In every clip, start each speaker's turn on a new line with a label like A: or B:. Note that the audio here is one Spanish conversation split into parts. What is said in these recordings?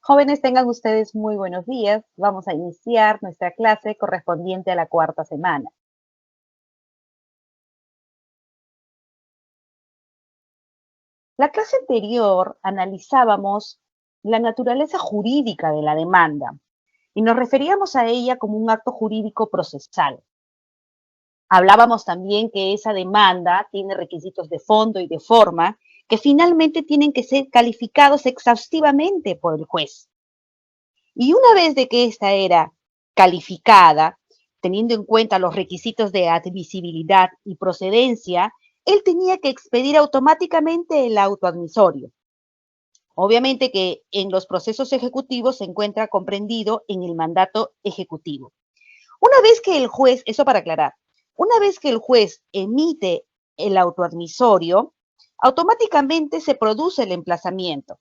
A: Jóvenes, tengan ustedes muy buenos días. Vamos a iniciar nuestra clase correspondiente a la cuarta semana. La clase anterior analizábamos la naturaleza jurídica de la demanda y nos referíamos a ella como un acto jurídico procesal. Hablábamos también que esa demanda tiene requisitos de fondo y de forma que finalmente tienen que ser calificados exhaustivamente por el juez. Y una vez de que esta era calificada, teniendo en cuenta los requisitos de admisibilidad y procedencia, él tenía que expedir automáticamente el auto admisorio. Obviamente que en los procesos ejecutivos se encuentra comprendido en el mandato ejecutivo. Una vez que el juez, eso para aclarar, una vez que el juez emite el autoadmisorio, automáticamente se produce el emplazamiento.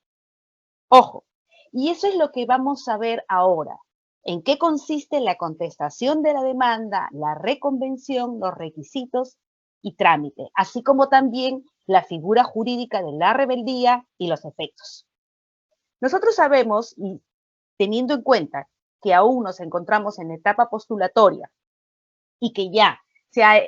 A: Ojo, y eso es lo que vamos a ver ahora. ¿En qué consiste la contestación de la demanda, la reconvención, los requisitos y trámite, así como también la figura jurídica de la rebeldía y los efectos? Nosotros sabemos, y teniendo en cuenta que aún nos encontramos en etapa postulatoria y que ya se ha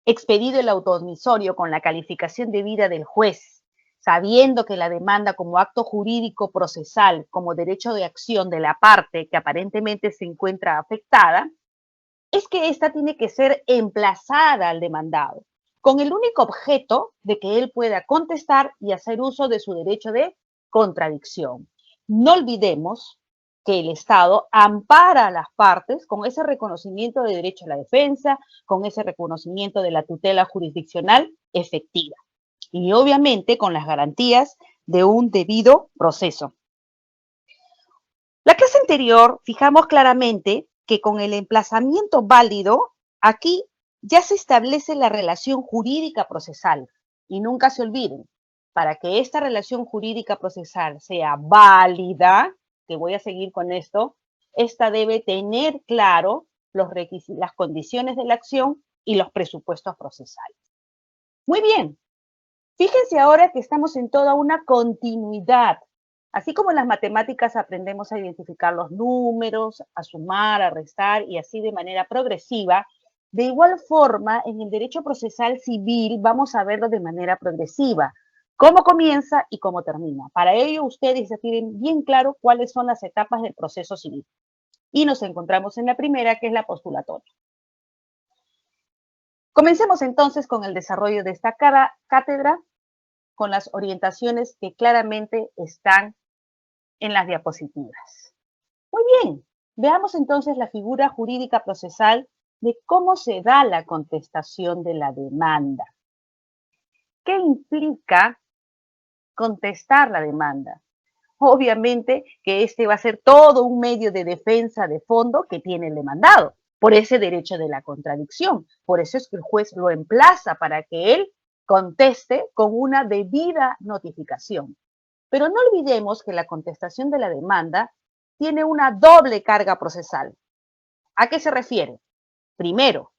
A: expedido el autoadmisorio con la calificación debida del juez, sabiendo que la demanda como acto jurídico procesal, como derecho de acción de la parte que aparentemente se encuentra afectada, es que ésta tiene que ser emplazada al demandado, con el único objeto de que él pueda contestar y hacer uso de su derecho de contradicción. No olvidemos que el Estado ampara a las partes con ese reconocimiento de derecho a la defensa, con ese reconocimiento de la tutela jurisdiccional efectiva y obviamente con las garantías de un debido proceso. La clase anterior fijamos claramente que con el emplazamiento válido, aquí ya se establece la relación jurídica procesal. Y nunca se olviden, para que esta relación jurídica procesal sea válida, que voy a seguir con esto, esta debe tener claro las condiciones de la acción y los presupuestos procesales. Muy bien, fíjense ahora que estamos en toda una continuidad. Así como en las matemáticas aprendemos a identificar los números, a sumar, a restar y así de manera progresiva, de igual forma en el derecho procesal civil vamos a verlo de manera progresiva, cómo comienza y cómo termina. Para ello ustedes ya tienen bien claro cuáles son las etapas del proceso civil. Y nos encontramos en la primera, que es la postulatoria. Comencemos entonces con el desarrollo de esta cátedra con las orientaciones que claramente están en las diapositivas. Muy bien, veamos entonces la figura jurídica procesal de cómo se da la contestación de la demanda. ¿Qué implica contestar la demanda? Obviamente que este va a ser todo un medio de defensa de fondo que tiene el demandado, por ese derecho de la contradicción. Por eso es que el juez lo emplaza para que él conteste con una debida notificación. Pero no olvidemos que la contestación de la demanda tiene una doble carga procesal. ¿A qué se refiere? Primero,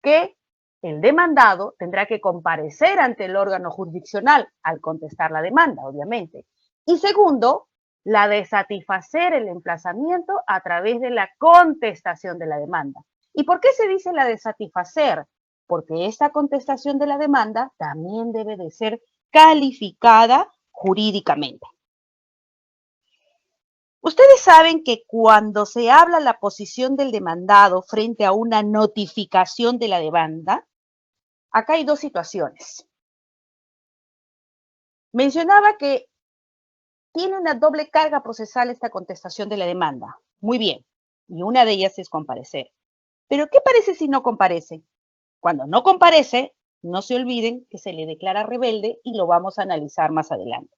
A: que el demandado tendrá que comparecer ante el órgano jurisdiccional al contestar la demanda, obviamente. Y segundo, la de satisfacer el emplazamiento a través de la contestación de la demanda. ¿Y por qué se dice la de satisfacer? Porque esta contestación de la demanda también debe de ser calificada jurídicamente. Ustedes saben que cuando se habla la posición del demandado frente a una notificación de la demanda, acá hay dos situaciones. Mencionaba que tiene una doble carga procesal esta contestación de la demanda. Muy bien. Y una de ellas es comparecer. Pero ¿qué parece si no comparece? Cuando no comparece, no se olviden que se le declara rebelde y lo vamos a analizar más adelante.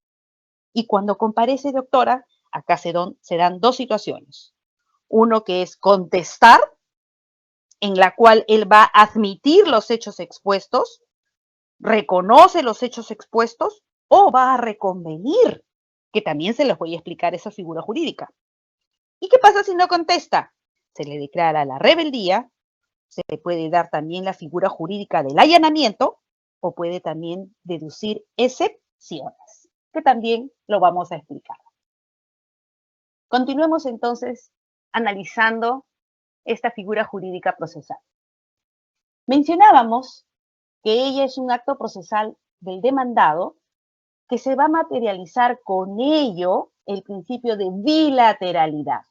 A: Y cuando comparece, doctora, acá se dan dos situaciones. Uno que es contestar, en la cual él va a admitir los hechos expuestos, reconoce los hechos expuestos o va a reconvenir, que también se les voy a explicar esa figura jurídica. ¿Y qué pasa si no contesta? Se le declara la rebeldía, se le puede dar también la figura jurídica del allanamiento o puede también deducir excepciones, que también lo vamos a explicar. Continuemos entonces analizando esta figura jurídica procesal. Mencionábamos que ella es un acto procesal del demandado que se va a materializar con ello el principio de bilateralidad.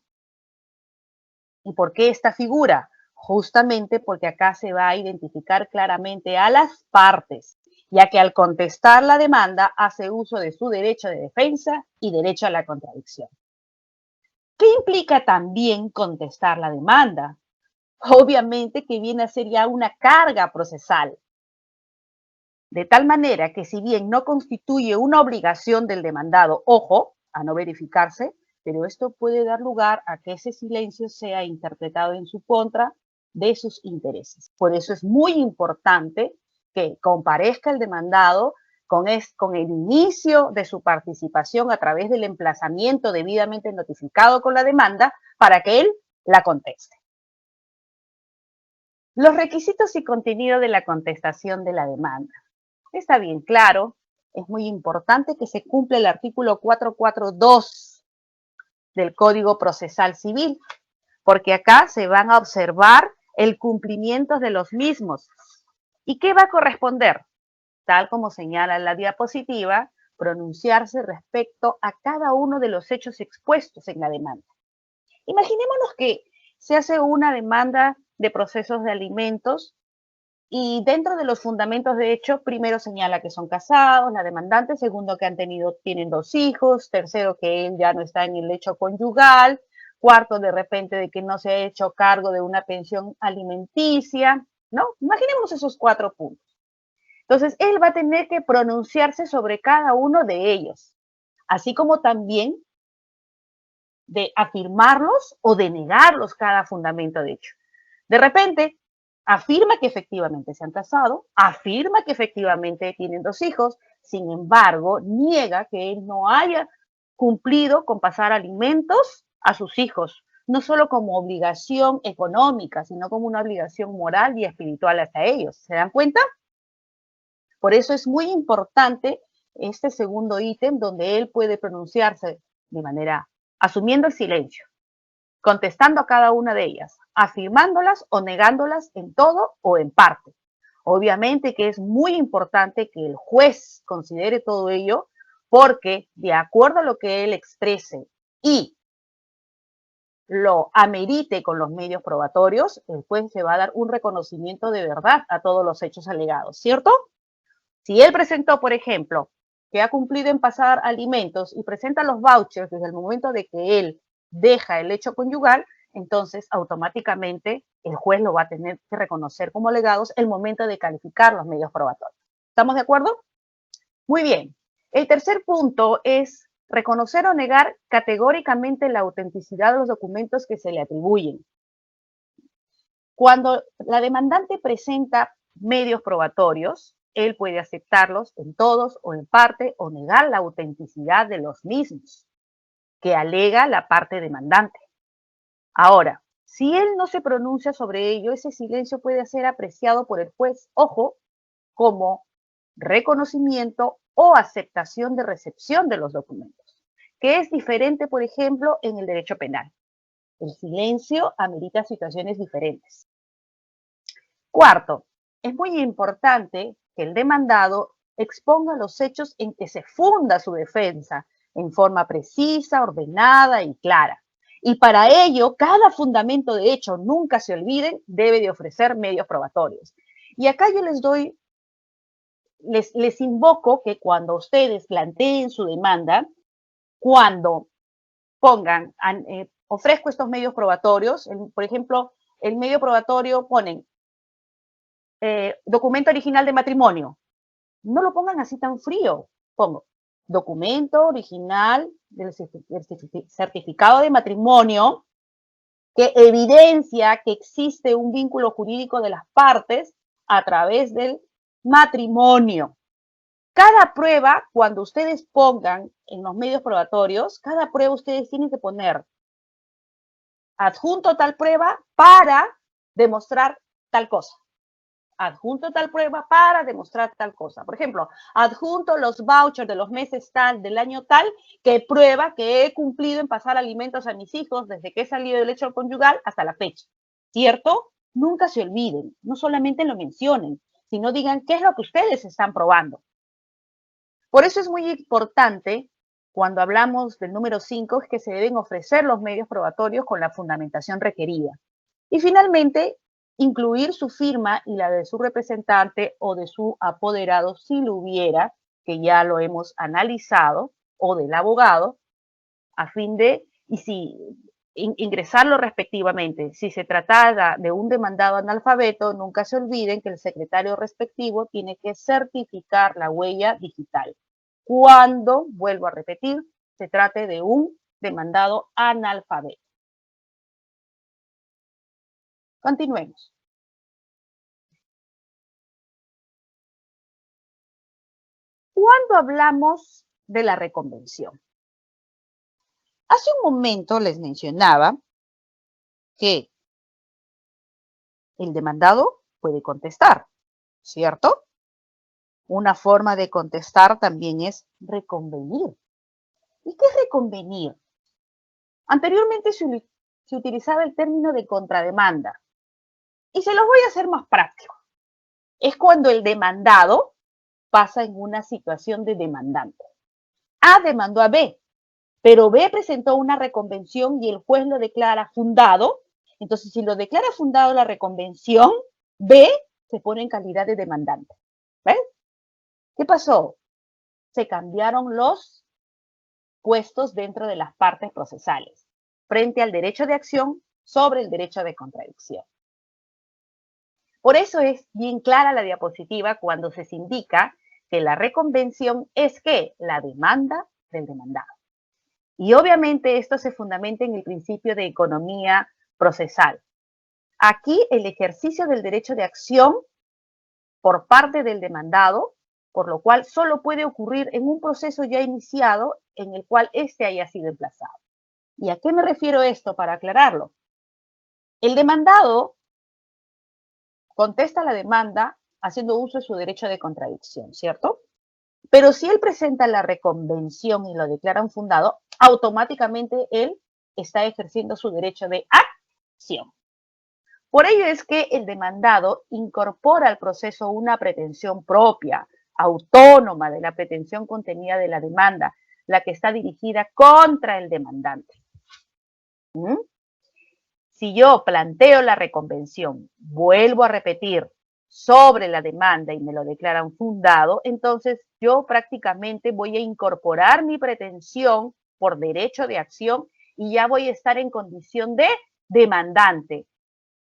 A: ¿Y por qué esta figura? Justamente porque acá se va a identificar claramente a las partes, ya que al contestar la demanda hace uso de su derecho de defensa y derecho a la contradicción. ¿Qué implica también contestar la demanda? Obviamente que viene a ser ya una carga procesal, de tal manera que si bien no constituye una obligación del demandado, ojo, a no verificarse, pero esto puede dar lugar a que ese silencio sea interpretado en su contra de sus intereses. Por eso es muy importante que comparezca el demandado con el inicio de su participación a través del emplazamiento debidamente notificado con la demanda para que él la conteste. Los requisitos y contenido de la contestación de la demanda. Está bien claro, es muy importante que se cumpla el artículo 442 del Código Procesal Civil, porque acá se van a observar el cumplimiento de los mismos. ¿Y qué va a corresponder? Tal como señala en la diapositiva, pronunciarse respecto a cada uno de los hechos expuestos en la demanda. Imaginémonos que se hace una demanda de procesos de alimentos y dentro de los fundamentos de hecho, primero señala que son casados, la demandante, segundo que tienen 2 hijos, tercero que él ya no está en el hecho conyugal, cuarto de repente de que no se ha hecho cargo de una pensión alimenticia, ¿no? Imaginémonos esos 4 puntos. Entonces, él va a tener que pronunciarse sobre cada uno de ellos, así como también de afirmarlos o de negarlos cada fundamento de hecho. De repente, afirma que efectivamente se han casado, afirma que efectivamente tienen 2 hijos, sin embargo, niega que él no haya cumplido con pasar alimentos a sus hijos, no solo como obligación económica, sino como una obligación moral y espiritual hacia ellos. ¿Se dan cuenta? Por eso es muy importante este segundo ítem donde él puede pronunciarse de manera asumiendo el silencio, contestando a cada una de ellas, afirmándolas o negándolas en todo o en parte. Obviamente que es muy importante que el juez considere todo ello porque de acuerdo a lo que él exprese y lo amerite con los medios probatorios, el juez le va a dar un reconocimiento de verdad a todos los hechos alegados, ¿cierto? Si él presentó, por ejemplo, que ha cumplido en pasar alimentos y presenta los vouchers desde el momento de que él deja el hecho conyugal, entonces automáticamente el juez lo va a tener que reconocer como alegados el momento de calificar los medios probatorios. ¿Estamos de acuerdo? Muy bien. El tercer punto es reconocer o negar categóricamente la autenticidad de los documentos que se le atribuyen. Cuando la demandante presenta medios probatorios, él puede aceptarlos en todos o en parte o negar la autenticidad de los mismos que alega la parte demandante. Ahora, si él no se pronuncia sobre ello, ese silencio puede ser apreciado por el juez, ojo, como reconocimiento o aceptación de recepción de los documentos, que es diferente, por ejemplo, en el derecho penal. El silencio amerita situaciones diferentes. Cuarto, es muy importante que el demandado exponga los hechos en que se funda su defensa en forma precisa, ordenada y clara. Y para ello, cada fundamento de hecho, nunca se olviden, debe de ofrecer medios probatorios. Y acá yo les invoco que cuando ustedes planteen su demanda, cuando pongan, ofrezco estos medios probatorios, por ejemplo, el medio probatorio ponen documento original de matrimonio. No lo pongan así tan frío. Pongo documento original del certificado de matrimonio que evidencia que existe un vínculo jurídico de las partes a través del matrimonio. Cada prueba, cuando ustedes pongan en los medios probatorios, cada prueba ustedes tienen que poner adjunto tal prueba para demostrar tal cosa. adjunto tal prueba para demostrar tal cosa. Por ejemplo, adjunto los vouchers de los meses tal, del año tal, que prueba que he cumplido en pasar alimentos a mis hijos desde que he salido del hecho conyugal hasta la fecha. ¿Cierto? Nunca se olviden, no solamente lo mencionen, sino digan qué es lo que ustedes están probando. Por eso es muy importante, cuando hablamos del número 5, es que se deben ofrecer los medios probatorios con la fundamentación requerida. Y finalmente, incluir su firma y la de su representante o de su apoderado, si lo hubiera, que ya lo hemos analizado, o del abogado, a fin de, y si ingresarlo respectivamente. Si se tratara de un demandado analfabeto, nunca se olviden que el secretario respectivo tiene que certificar la huella digital. Cuando, vuelvo a repetir, se trate de un demandado analfabeto. Continuemos. ¿Cuándo hablamos de la reconvención? Hace un momento les mencionaba que el demandado puede contestar, ¿cierto? Una forma de contestar también es reconvenir. ¿Y qué es reconvenir? Anteriormente se utilizaba el término de contrademanda. Y se los voy a hacer más práctico. Es cuando el demandado pasa en una situación de demandante. A demandó a B, pero B presentó una reconvención y el juez lo declara fundado. Entonces, si lo declara fundado la reconvención, B se pone en calidad de demandante. ¿Ves? ¿Qué pasó? Se cambiaron los puestos dentro de las partes procesales, frente al derecho de acción sobre el derecho de contradicción. Por eso es bien clara la diapositiva cuando se indica que la reconvención es que la demanda del demandado. Y obviamente esto se fundamenta en el principio de economía procesal. Aquí el ejercicio del derecho de acción por parte del demandado, por lo cual solo puede ocurrir en un proceso ya iniciado en el cual éste haya sido emplazado. ¿Y a qué me refiero esto para aclararlo? El demandado contesta la demanda haciendo uso de su derecho de contradicción, ¿cierto? Pero si él presenta la reconvención y lo declaran fundado, automáticamente él está ejerciendo su derecho de acción. Por ello es que el demandado incorpora al proceso una pretensión propia, autónoma de la pretensión contenida de la demanda, la que está dirigida contra el demandante. ¿Mm? Si yo planteo la reconvención, vuelvo a repetir, sobre la demanda y me lo declaran fundado, entonces yo prácticamente voy a incorporar mi pretensión por derecho de acción y ya voy a estar en condición de demandante.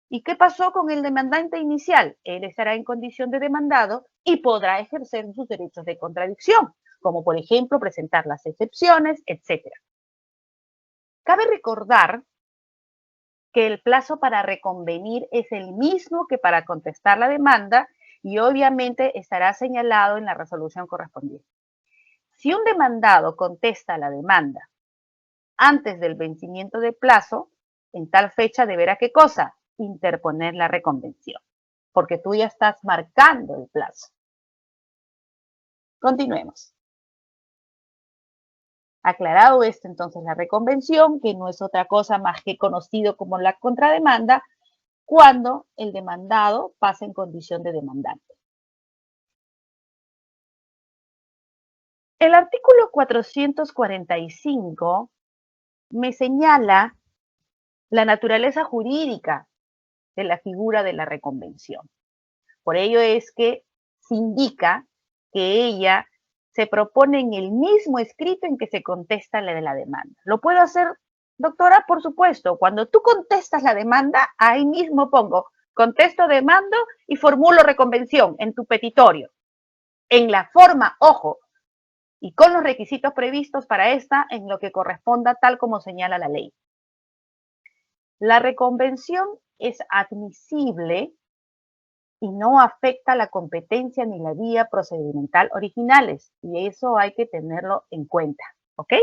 A: ¿Y qué pasó con el demandante inicial? Él estará en condición de demandado y podrá ejercer sus derechos de contradicción, como por ejemplo presentar las excepciones, etc. Cabe recordar que el plazo para reconvenir es el mismo que para contestar la demanda y obviamente estará señalado en la resolución correspondiente. Si un demandado contesta la demanda antes del vencimiento del plazo, en tal fecha deberá, ¿qué cosa? Interponer la reconvención, porque tú ya estás marcando el plazo. Continuemos. Aclarado esto, entonces la reconvención, que no es otra cosa más que conocido como la contrademanda, cuando el demandado pasa en condición de demandante. El artículo 445 me señala la naturaleza jurídica de la figura de la reconvención. Por ello es que se indica que ella se propone en el mismo escrito en que se contesta la de la demanda. ¿Lo puedo hacer, doctora? Por supuesto. Cuando tú contestas la demanda, ahí mismo pongo contesto demando y formulo reconvención en tu petitorio. En la forma, ojo, y con los requisitos previstos para esta en lo que corresponda tal como señala la ley. La reconvención es admisible y no afecta la competencia ni la vía procedimental originales, y eso hay que tenerlo en cuenta, ¿ok?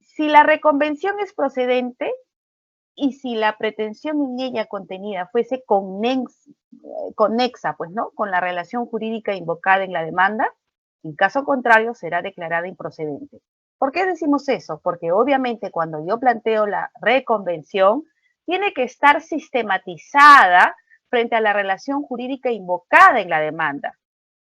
A: Si la reconvención es procedente, y si la pretensión en ella contenida fuese conexa, pues, ¿no?, con la relación jurídica invocada en la demanda, en caso contrario será declarada improcedente. ¿Por qué decimos eso? Porque obviamente cuando yo planteo la reconvención, tiene que estar sistematizada frente a la relación jurídica invocada en la demanda.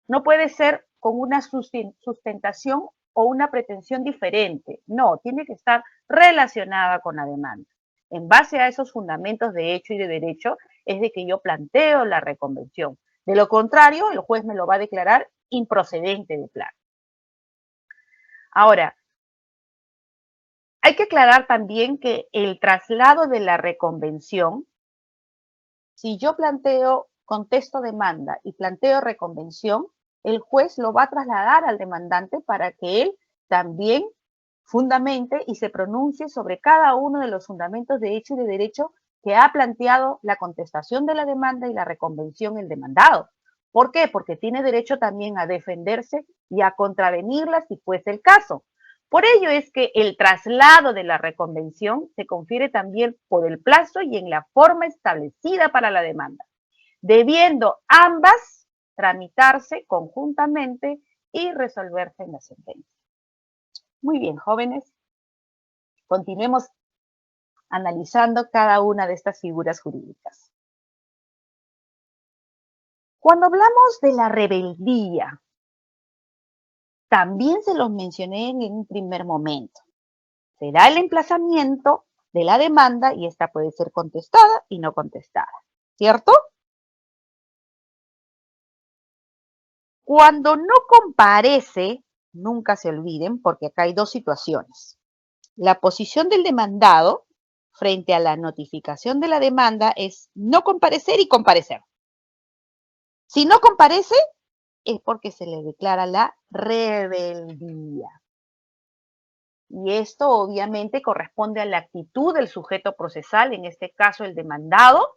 A: No puede ser con una sustentación o una pretensión diferente. No, tiene que estar relacionada con la demanda. En base a esos fundamentos de hecho y de derecho es de que yo planteo la reconvención. De lo contrario, el juez me lo va a declarar improcedente de plano. Ahora, hay que aclarar también que el traslado de la reconvención, si yo contesto demanda y planteo reconvención, el juez lo va a trasladar al demandante para que él también fundamente y se pronuncie sobre cada uno de los fundamentos de hecho y de derecho que ha planteado la contestación de la demanda y la reconvención el demandado. ¿Por qué? Porque tiene derecho también a defenderse y a contravenirla si fuese el caso. Por ello es que el traslado de la reconvención se confiere también por el plazo y en la forma establecida para la demanda, debiendo ambas tramitarse conjuntamente y resolverse en la sentencia. Muy bien, jóvenes, continuemos analizando cada una de estas figuras jurídicas. Cuando hablamos de la rebeldía, también se los mencioné en un primer momento. Será el emplazamiento de la demanda y esta puede ser contestada y no contestada, ¿cierto? Cuando no comparece, nunca se olviden, porque acá hay dos situaciones. La posición del demandado frente a la notificación de la demanda es no comparecer y comparecer. Si no comparece, es porque se le declara la rebeldía. Y esto obviamente corresponde a la actitud del sujeto procesal, en este caso el demandado,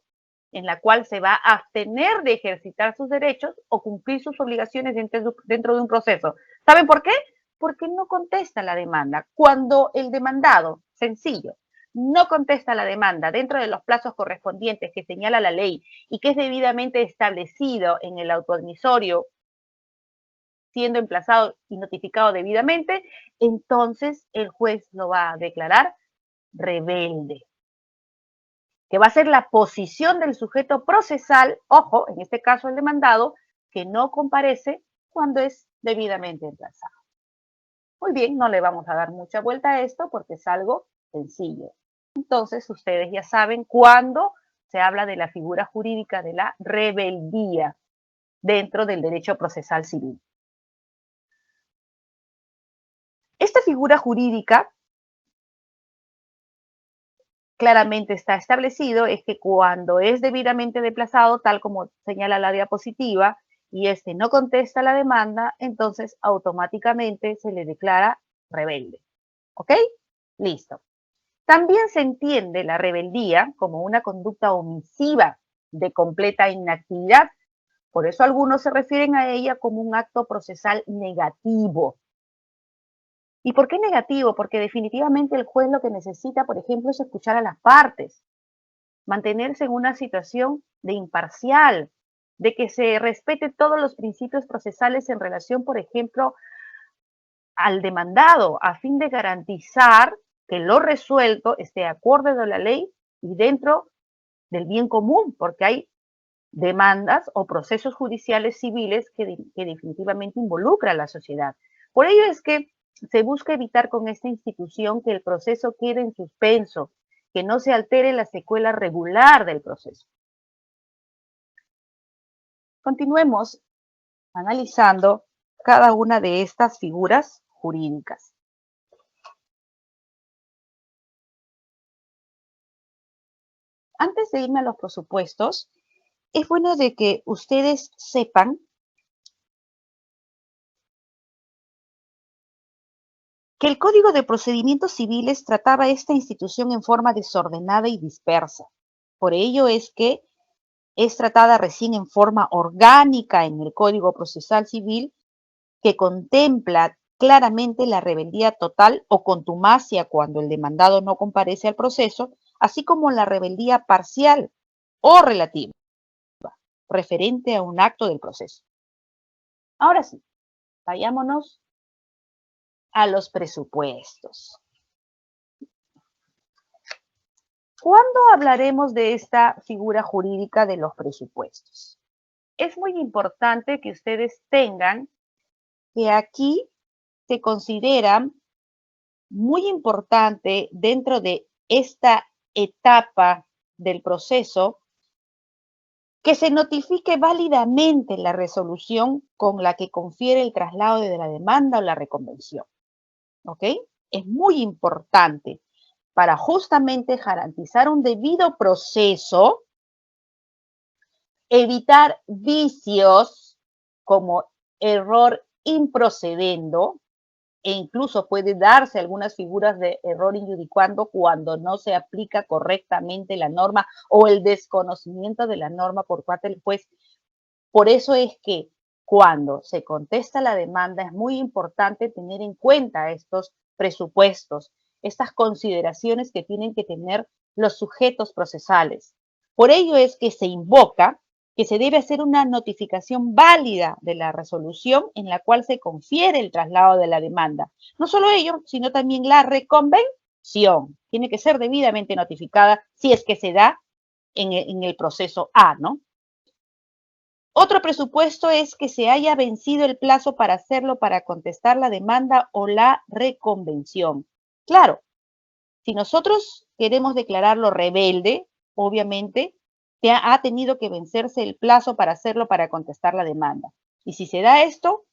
A: en la cual se va a abstener de ejercitar sus derechos o cumplir sus obligaciones dentro de un proceso. ¿Saben por qué? Porque no contesta la demanda. Cuando el demandado, sencillo, no contesta la demanda dentro de los plazos correspondientes que señala la ley y que es debidamente establecido en el autoadmisorio, siendo emplazado y notificado debidamente, entonces el juez lo va a declarar rebelde, que va a ser la posición del sujeto procesal, ojo, en este caso el demandado, que no comparece cuando es debidamente emplazado. Muy bien, no le vamos a dar mucha vuelta a esto porque es algo sencillo. Entonces, ustedes ya saben cuándo se habla de la figura jurídica de la rebeldía dentro del derecho procesal civil. Esta figura jurídica claramente está establecido es que cuando es debidamente desplazado, tal como señala la diapositiva, y este no contesta la demanda, entonces automáticamente se le declara rebelde. ¿Ok? Listo. También se entiende la rebeldía como una conducta omisiva de completa inactividad. Por eso algunos se refieren a ella como un acto procesal negativo. ¿Y por qué negativo? Porque definitivamente el juez lo que necesita, por ejemplo, es escuchar a las partes, mantenerse en una situación de imparcial, de que se respete todos los principios procesales en relación, por ejemplo, al demandado, a fin de garantizar que lo resuelto esté acorde a la ley y dentro del bien común, porque hay demandas o procesos judiciales civiles que definitivamente involucran a la sociedad. Por ello es que se busca evitar con esta institución que el proceso quede en suspenso, que no se altere la secuela regular del proceso. Continuemos analizando cada una de estas figuras jurídicas. Antes de irme a los presupuestos, es bueno de que ustedes sepan que el Código de Procedimientos Civiles trataba esta institución en forma desordenada y dispersa. Por ello es que es tratada recién en forma orgánica en el Código Procesal Civil, que contempla claramente la rebeldía total o contumacia cuando el demandado no comparece al proceso, así como la rebeldía parcial o relativa, referente a un acto del proceso. Ahora sí, vayámonos a los presupuestos. ¿Cuándo hablaremos de esta figura jurídica de los presupuestos? Es muy importante que ustedes tengan que aquí se considera muy importante dentro de esta etapa del proceso que se notifique válidamente la resolución con la que confiere el traslado de la demanda o la reconvención. ¿Ok? Es muy importante para justamente garantizar un debido proceso, evitar vicios como error improcedendo, e incluso puede darse algunas figuras de error injudicando cuando no se aplica correctamente la norma o el desconocimiento de la norma por parte del juez. Por eso es que cuando se contesta la demanda es muy importante tener en cuenta estos presupuestos, estas consideraciones que tienen que tener los sujetos procesales. Por ello es que se invoca que se debe hacer una notificación válida de la resolución en la cual se confiere el traslado de la demanda. No solo ello, sino también la reconvención. Tiene que ser debidamente notificada si es que se da en el proceso A, ¿no? Otro presupuesto es que se haya vencido el plazo para hacerlo para contestar la demanda o la reconvención. Claro, si nosotros queremos declararlo rebelde, obviamente ha tenido que vencerse el plazo para hacerlo para contestar la demanda. Y si se da esto,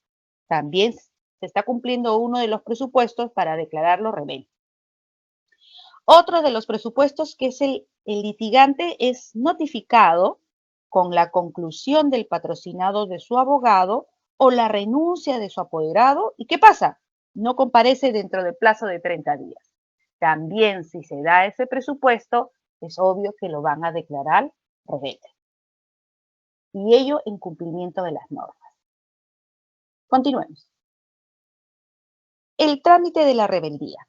A: también se está cumpliendo uno de los presupuestos para declararlo rebelde. Otro de los presupuestos que es el litigante es notificado con la conclusión del patrocinado de su abogado o la renuncia de su apoderado. ¿Y qué pasa? No comparece dentro del plazo de 30 días. También si se da ese presupuesto, es obvio que lo van a declarar rebelde. Y ello en cumplimiento de las normas. Continuemos. El trámite de la rebeldía.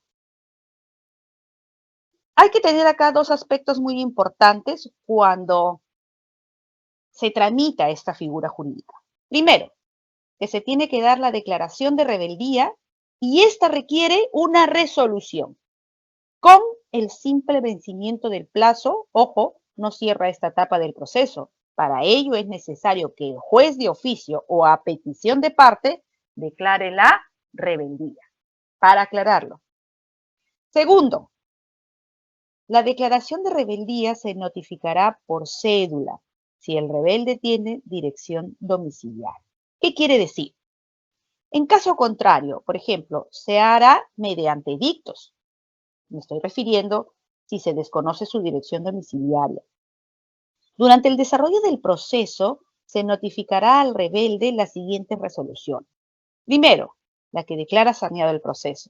A: Hay que tener acá dos aspectos muy importantes cuando se tramita esta figura jurídica. Primero, que se tiene que dar la declaración de rebeldía y esta requiere una resolución. Con el simple vencimiento del plazo, ojo, no cierra esta etapa del proceso. Para ello es necesario que el juez de oficio o a petición de parte declare la rebeldía. Para aclararlo. Segundo, la declaración de rebeldía se notificará por cédula si el rebelde tiene dirección domiciliaria. ¿Qué quiere decir? En caso contrario, por ejemplo, se hará mediante edictos. Me estoy refiriendo si se desconoce su dirección domiciliaria. Durante el desarrollo del proceso, se notificará al rebelde la siguiente resolución. Primero, la que declara saneado el proceso.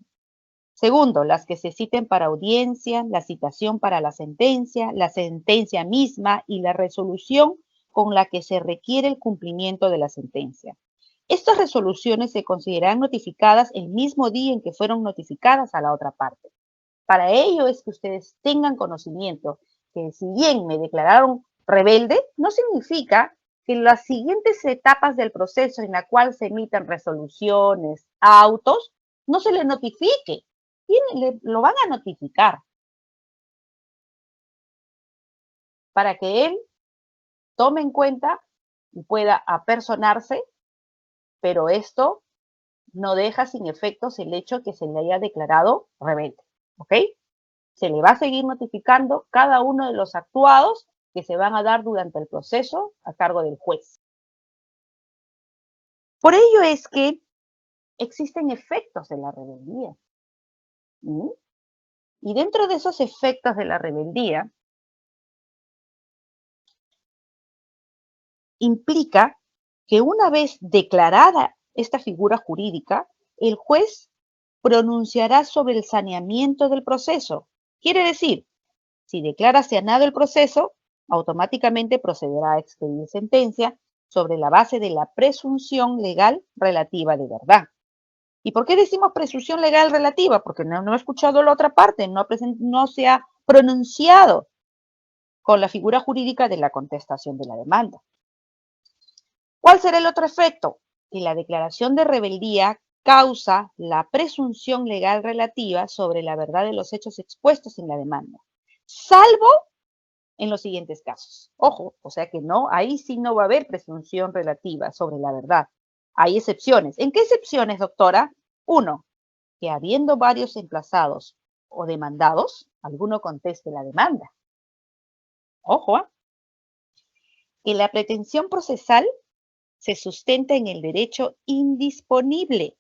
A: Segundo, las que se citen para audiencia, la citación para la sentencia misma y la resolución con la que se requiere el cumplimiento de la sentencia. Estas resoluciones se considerarán notificadas el mismo día en que fueron notificadas a la otra parte. Para ello es que ustedes tengan conocimiento que si bien me declararon rebelde, no significa que en las siguientes etapas del proceso en la cual se emitan resoluciones, autos, no se le notifique. Lo van a notificar para que él tome en cuenta y pueda apersonarse, pero esto no deja sin efectos el hecho que se le haya declarado rebelde, ¿ok? Se le va a seguir notificando cada uno de los actuados que se van a dar durante el proceso a cargo del juez. Por ello es que existen efectos de la rebeldía. ¿Mm? Y dentro de esos efectos de la rebeldía, implica que una vez declarada esta figura jurídica, el juez pronunciará sobre el saneamiento del proceso. Quiere decir, si declara saneado el proceso, automáticamente procederá a expedir sentencia sobre la base de la presunción legal relativa de verdad. ¿Y por qué decimos presunción legal relativa? Porque no he escuchado la otra parte, no se ha pronunciado con la figura jurídica de la contestación de la demanda. ¿Cuál será el otro efecto? Que la declaración de rebeldía causa la presunción legal relativa sobre la verdad de los hechos expuestos en la demanda, salvo en los siguientes casos. Ojo, o sea que no, ahí sí no va a haber presunción relativa sobre la verdad. Hay excepciones. ¿En qué excepciones, doctora? Uno, que habiendo varios emplazados o demandados, alguno conteste la demanda. Ojo, que la pretensión procesal se sustenta en el derecho indisponible,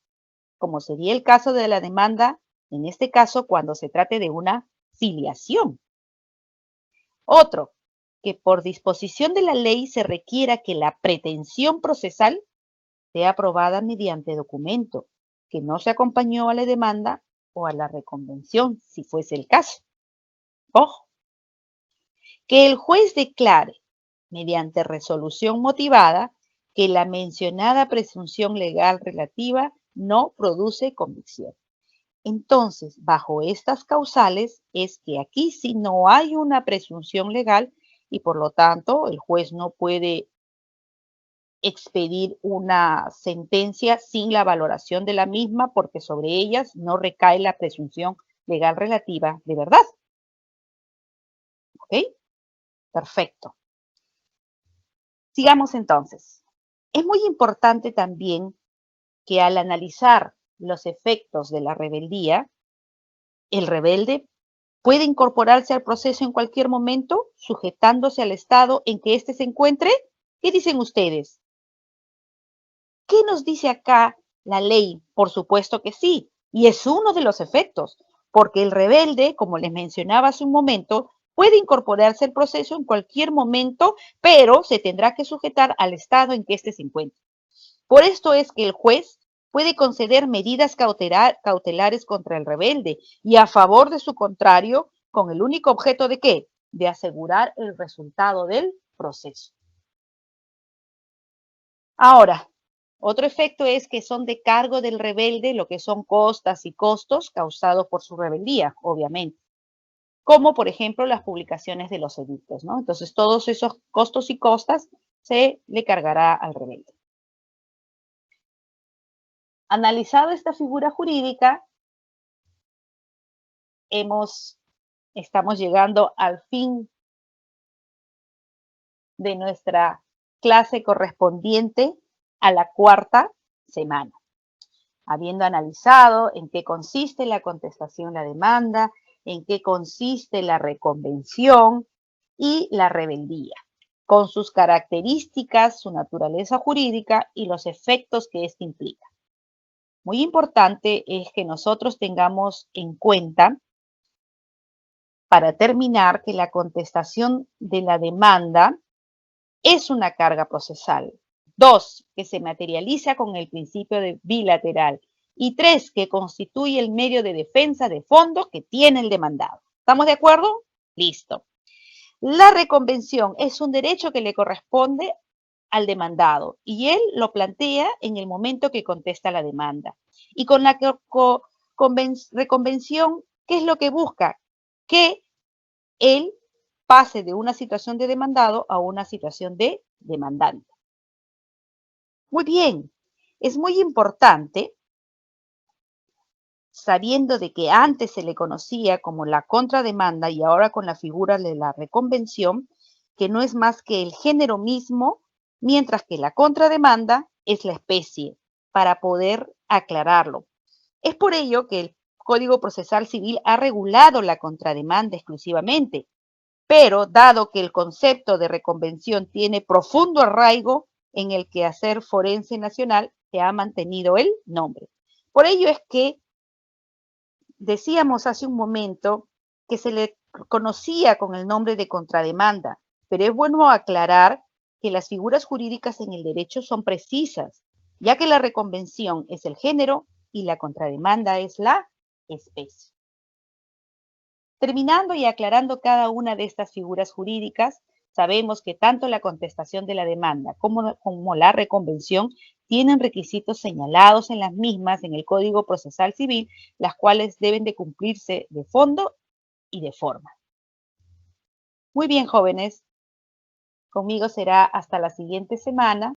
A: como sería el caso de la demanda, en este caso cuando se trate de una filiación. Otro, que por disposición de la ley se requiera que la pretensión procesal sea aprobada mediante documento que no se acompañó a la demanda o a la reconvención, si fuese el caso. Ojo, que el juez declare, mediante resolución motivada, que la mencionada presunción legal relativa no produce convicción. Entonces, bajo estas causales es que aquí sí no hay una presunción legal y por lo tanto el juez no puede expedir una sentencia sin la valoración de la misma porque sobre ellas no recae la presunción legal relativa de verdad. ¿Ok? Perfecto. Sigamos entonces. Es muy importante también que al analizar los efectos de la rebeldía, el rebelde puede incorporarse al proceso en cualquier momento, sujetándose al estado en que éste se encuentre. ¿Qué dicen ustedes? ¿Qué nos dice acá la ley? Por supuesto que sí, y es uno de los efectos, porque el rebelde, como les mencionaba hace un momento, puede incorporarse al proceso en cualquier momento, pero se tendrá que sujetar al estado en que éste se encuentre. Por esto es que el juez puede conceder medidas cautelares contra el rebelde y a favor de su contrario, con el único objeto de ¿qué? De asegurar el resultado del proceso. Ahora, otro efecto es que son de cargo del rebelde lo que son costas y costos causados por su rebeldía, obviamente, como por ejemplo las publicaciones de los edictos, ¿no? Entonces, todos esos costos y costas se le cargará al rebelde. Analizado esta figura jurídica, estamos llegando al fin de nuestra clase correspondiente a la cuarta semana, habiendo analizado en qué consiste la contestación a la demanda, en qué consiste la reconvención y la rebeldía, con sus características, su naturaleza jurídica y los efectos que éste implica. Muy importante es que nosotros tengamos en cuenta, para terminar, que la contestación de la demanda es una carga procesal. 2, que se materializa con el principio de bilateral. Y 3, que constituye el medio de defensa de fondo que tiene el demandado. ¿Estamos de acuerdo? Listo. La reconvención es un derecho que le corresponde al demandado y él lo plantea en el momento que contesta la demanda. Y con la reconvención, ¿qué es lo que busca? Que él pase de una situación de demandado a una situación de demandante. Muy bien, es muy importante, sabiendo de que antes se le conocía como la contrademanda y ahora con la figura de la reconvención, que no es más que el género mismo, mientras que la contrademanda es la especie, para poder aclararlo. Es por ello que el Código Procesal Civil ha regulado la contrademanda exclusivamente, pero dado que el concepto de reconvención tiene profundo arraigo en el quehacer forense nacional, se ha mantenido el nombre. Por ello es que decíamos hace un momento que se le conocía con el nombre de contrademanda, pero es bueno aclarar que las figuras jurídicas en el derecho son precisas, ya que la reconvención es el género y la contrademanda es la especie. Terminando y aclarando cada una de estas figuras jurídicas, sabemos que tanto la contestación de la demanda como la reconvención tienen requisitos señalados en las mismas en el Código Procesal Civil, las cuales deben de cumplirse de fondo y de forma. Muy bien, jóvenes. Conmigo será hasta la siguiente semana